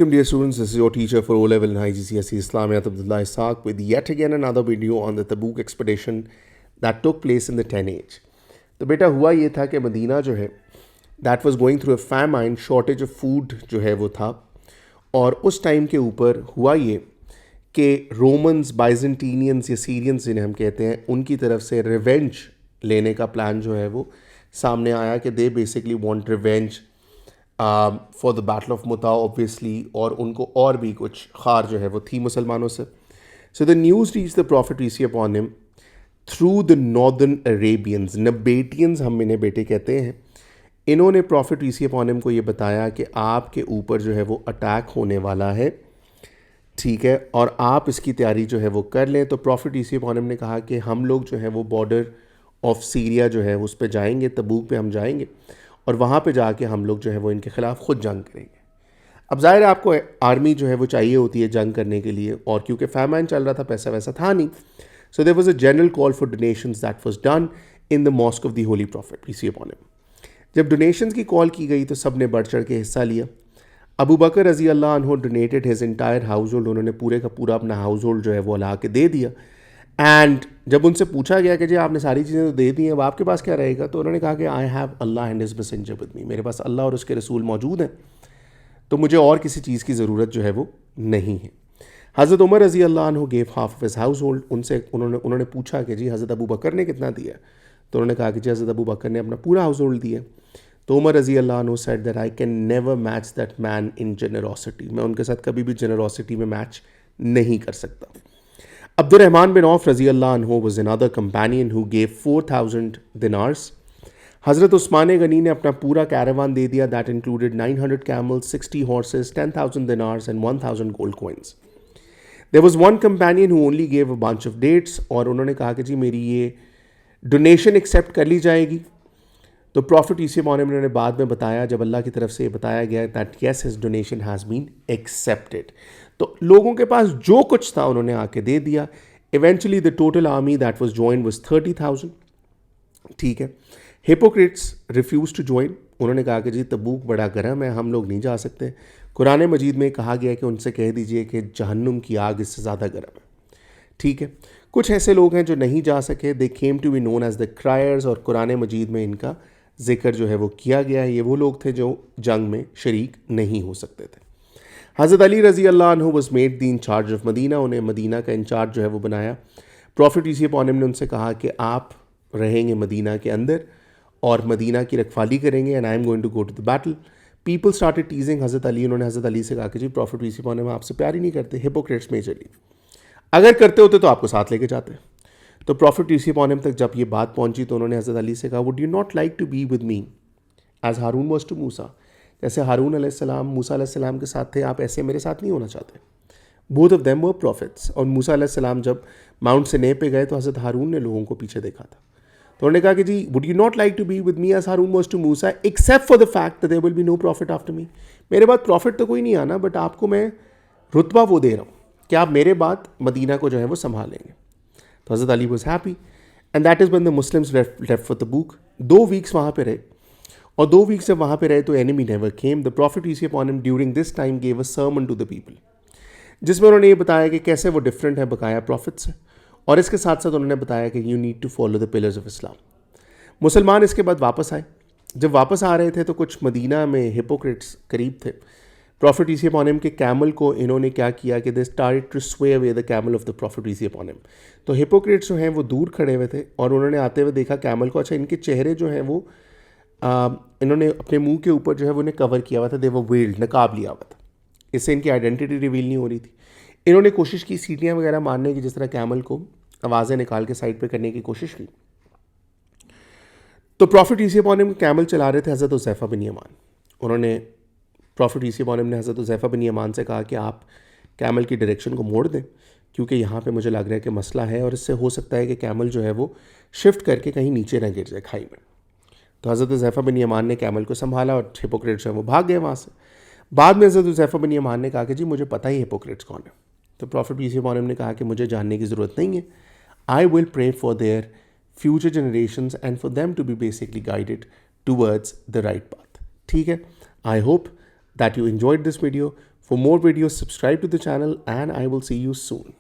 Welcome dear students, this is your teacher for O-Level and IGCSE Islamiyat Abdullah Isaaq with yet again another video on the Tabuk expedition that took place in the 10 age. तो बेटा हुआ ये था कि Medina जो है that was going through a famine, shortage of food जो है वो था, और उस टाइम के ऊपर हुआ ये कि रोमन्स, बाइजेंटीनियंस या सीरियंस जिन्हें हम कहते हैं, उनकी तरफ से रिवेंज लेने का प्लान जो है वो सामने आया कि they basically want revenge for the battle of Mutah obviously, और उनको और भी कुछ खार जो है वो थी मुसलमानों से. So the news reach the prophet peace upon him through the northern Arabians. Nabataeans हम इन्हें बेटे कहते हैं. इन्होंने प्रॉफिट पीस अपॉन हिम को ये बताया कि आपके ऊपर जो है वो अटैक होने वाला है, ठीक है, और आप इसकी तैयारी जो है वो कर लें. तो प्रॉफिट पीस अपॉन हिम ने कहा कि हम लोग जो है वो बॉर्डर ऑफ सीरिया जो है उस पर जाएंगे, तबूक पे हम जाएंगे और वहाँ पे जाके हम लोग जो है वो इनके ख़िलाफ़ ख़ुद जंग करेंगे. अब ज़ाहिर है आपको आर्मी जो है वो चाहिए होती है जंग करने के लिए, और क्योंकि फैमाइन चल रहा था, पैसा वैसा था नहीं. So there was a general call for donations that was done in the mosque of the holy prophet peace upon him. जब डोनेशंस की कॉल की गई तो सब ने बढ़ चढ़ के हिस्सा लिया. अबू बकर रज़ी अल्लाह अन्हु donated his entire house hold. उन्होंने पूरे का पूरा अपना हाउस होल्ड जो है वो ला के दे दिया. एंड जब उनसे पूछा गया कि जी आपने सारी चीज़ें तो दे दी हैं, अब आपके पास क्या रहेगा, तो उन्होंने कहा कि I have Allah and his messenger with me. मेरे पास अल्लाह और उसके रसूल मौजूद हैं, तो मुझे और किसी चीज़ की ज़रूरत जो है वो नहीं है. हज़रत उमर रज़ी अल्लाह अन्हु gave half of his house hold. उनसे उन्होंने पूछा कि जी हज़रत अबू बकर ने कितना दिया, तो उन्होंने कहा कि जी हज़रत अबू बकर ने अपना पूरा हाउस होल्ड दिया. तो उमर रज़ी अल्लाह अन्हु said that I can never match that man in generosity. मैं उनके साथ कभी भी जेनरोसिटी में मैच नहीं कर सकता. Abdurrahman bin Auf रज़ी अल्लाह अन्हु was another companion who gave 4,000 dinars. हज़रत उस्मान गनी ने अपना पूरा कैरावान दे दिया. That included 900 camels, 60 horses, 10,000 dinars and 1,000 gold coins. There was one companion who only gave a bunch of dates, और उन्होंने कहा कि जी मेरी ये डोनेशन एक्सेप्ट कर ली जाएगी. तो प्रॉफिट ईसी मॉनम ने बाद में बताया, जब अल्लाह की तरफ से बताया गया that yes his donation has been accepted, तो लोगों के पास जो कुछ था उन्होंने आके दे दिया. Eventually the total army that was join was 30,000. ठीक है. Hypocrites refuse to join. उन्होंने कहा कि जी तबूक बड़ा गर्म है, हम लोग नहीं जा सकते. कुरान मजीद में कहा गया कि उनसे कह दीजिए कि जहन्नुम की आग इससे ज़्यादा गर्म है. ठीक है. कुछ ऐसे लोग हैं जो नहीं जा सके. They came to be known as the criers, और कुरान मजीद में इनका जिक्र जो है वो किया गया है. ये वो लोग थे जो जंग में शरीक नहीं हो सकते थे. हज़रत अली रज़ी अल्लाह अन्हु was made the incharge of Medina. उन्हें मदीना का इंचार्ज जो है वो बनाया. प्रॉफिट ईसी अपॉन हिम ने उनसे कहा कि आप रहेंगे मदीना के अंदर और मदीना की रखवाली करेंगे, and I am going to go to the battle. People started teasing हज़रत अली. उन्होंने हज़रत अली से कहा कि जी प्रॉफिट ईसी अपॉन हिम आपसे प्यार ही नहीं करते. हिपोक्रेट्स मेजरली, अगर करते होते तो आपको साथ लेके जाते. तो प्रॉफिट ईसी अपॉन हिम तक जब ये बात पहुंची तो उन्होंने हज़रत अली से कहा, would you not like to be with me as Harun was to Musa. जैसे हारून अलैहिस्सलाम मूसा अलैहिस्सलाम के साथ थे, आप ऐसे मेरे साथ नहीं होना चाहते. Both of them were profits. और मूसा अलैहिस्सलाम जब माउंट सिनै पे गए तो हज़रत हारून ने लोगों को पीछे देखा था. तो उन्होंने कहा कि जी would you not like to be with me as Harun was to Musa except for the fact that there will be no prophet after me. मेरे बाद प्रॉफिट तो कोई नहीं आना, बट आपको मैं रुतबा वो दे रहा हूँ कि आप मेरे बाद मदीना को जो है वो संभालेंगे. तो हज़रत Ali was happy, and that is when the Muslims left for तबूक. 2 weeks वहाँ पे रहे, और 2 वीक्स जब वहाँ पे रहे तो enemy never came. The prophet peace upon him during this time gave a sermon to the people, जिसमें उन्होंने ये बताया कि कैसे वो डिफरेंट है बकाया प्रॉफिट से, और इसके साथ साथ उन्होंने बताया कि you need to follow the pillars of Islam. मुसलमान इसके बाद वापस आए. जब वापस आ रहे थे तो कुछ मदीना में हिपोक्रेट्स करीब थे. प्रॉफिट ईसी अपॉन हिम के कैमल को इन्होंने क्या किया कि दे स्टार्टेड टू स्वे away the camel of the profit ईसी अपॉन हिम. तो हिपोक्रेट्स जो हैं वो दूर खड़े हुए थे, और उन्होंने आते हुए देखा कैमल को. अच्छा, इनके चेहरे जो हैं वो इन्होंने अपने मुंह के ऊपर जो है वो उन्हें कवर किया हुआ था. दे वो वेल्ड, नकाब लिया हुआ था. इससे इनकी आइडेंटिटी रिवील नहीं हो रही थी. इन्होंने कोशिश की सीटियाँ वगैरह मारने की, जिस तरह कैमल को आवाज़ें निकाल के साइड पर करने की कोशिश की. तो प्रॉफिट ईसी अपॉन हिम कैमल चला रहे थे हज़रत हुज़ैफ़ा बिन यमान. उन्होंने प्रॉफिट ईसी अपॉन हिम ने हज़रत हुज़ैफ़ा बिन यमान से कहा कि आप कैमल की डायरेक्शन को मोड़ दें, क्योंकि यहाँ पे मुझे लग रहा है कि मसला है, और इससे हो सकता है कि कैमल जो है वो शिफ्ट करके कहीं नीचे न गिर जाए खाई में. तो हज़रत हुज़ैफ़ा बिन यमान ने कैमल को संभाला, और हिपोक्रेट्स हैं वो भाग गए वहाँ से. बाद में हज़रत हुज़ैफ़ा बिन यमान ने कहा कि जी मुझे पता ही हिपोक्रेट्स कौन है. तो प्रॉफिट ईसी अपॉन हिम ने कहा कि मुझे जानने की ज़रूरत नहीं है. I will pray for their future generations and for them to be basically guided towards the right path. ठीक है. I hope that you enjoyed this video. For more videos, subscribe to the channel and I will see you soon.